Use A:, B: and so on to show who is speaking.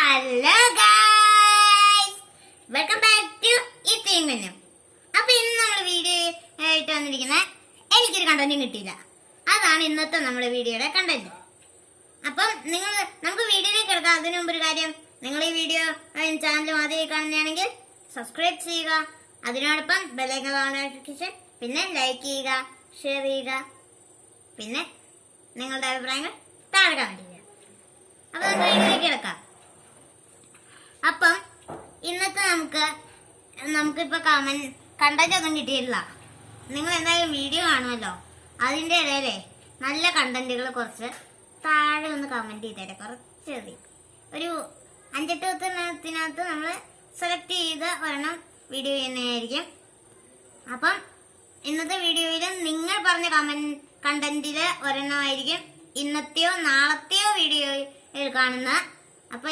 A: Hello guys, welcome back to eating menu. അപ്പൊ ഇന്ന് നമ്മൾ വീഡിയോ ആയിട്ട് വന്നിരിക്കുന്നത് എനിക്കൊരു കണ്ടന്റും കിട്ടിയില്ല. അതാണ് ഇന്നത്തെ നമ്മുടെ വീഡിയോയുടെ കണ്ടന്റ്. അപ്പം നമുക്ക് വീഡിയോയിലേക്ക് എടുക്കാം. അതിനു മുമ്പ് ഒരു കാര്യം, നിങ്ങൾ ഈ വീഡിയോ ചാനൽ ആദ്യമായി കാണുകയാണെങ്കിൽ സബ്സ്ക്രൈബ് ചെയ്യുക, അതിനോടൊപ്പം ബെല്ലൈക്കൺ നോട്ടിഫിക്കേഷൻ, പിന്നെ ലൈക്ക് ചെയ്യുക, ഷെയർ ചെയ്യുക, പിന്നെ നിങ്ങളുടെ അഭിപ്രായങ്ങൾ താഴെ കമന്റ് ചെയ്യുക. അപ്പൊ നമുക്ക് വീഡിയോയിലേക്ക് എടുക്കാം. അപ്പം ഇന്നത്തെ നമുക്കിപ്പോ കണ്ടന്റ് ഒന്നും കിട്ടിയിട്ടില്ല. നിങ്ങൾ എന്തായാലും വീഡിയോ കാണുമല്ലോ, അതിന്റെ ഇടയിലെ നല്ല കണ്ടന്റുകൾ കുറച്ച് താഴെ ഒന്ന് കമന്റ് ചെയ്തേരെ. കുറച്ച് ഒരു 5-8 എണ്ണത്തിനകത്ത് നമ്മൾ സെലക്ട് ചെയ്ത് ഒരെണ്ണം വീഡിയോ ചെയ്യുന്നതായിരിക്കും. അപ്പം ഇന്നത്തെ വീഡിയോയിൽ നിങ്ങൾ പറഞ്ഞ കണ്ടന്റില് ഒരെണ്ണമായിരിക്കും ഇന്നത്തെയോ നാളത്തെയോ വീഡിയോയിൽ കാണുന്ന. അപ്പൊ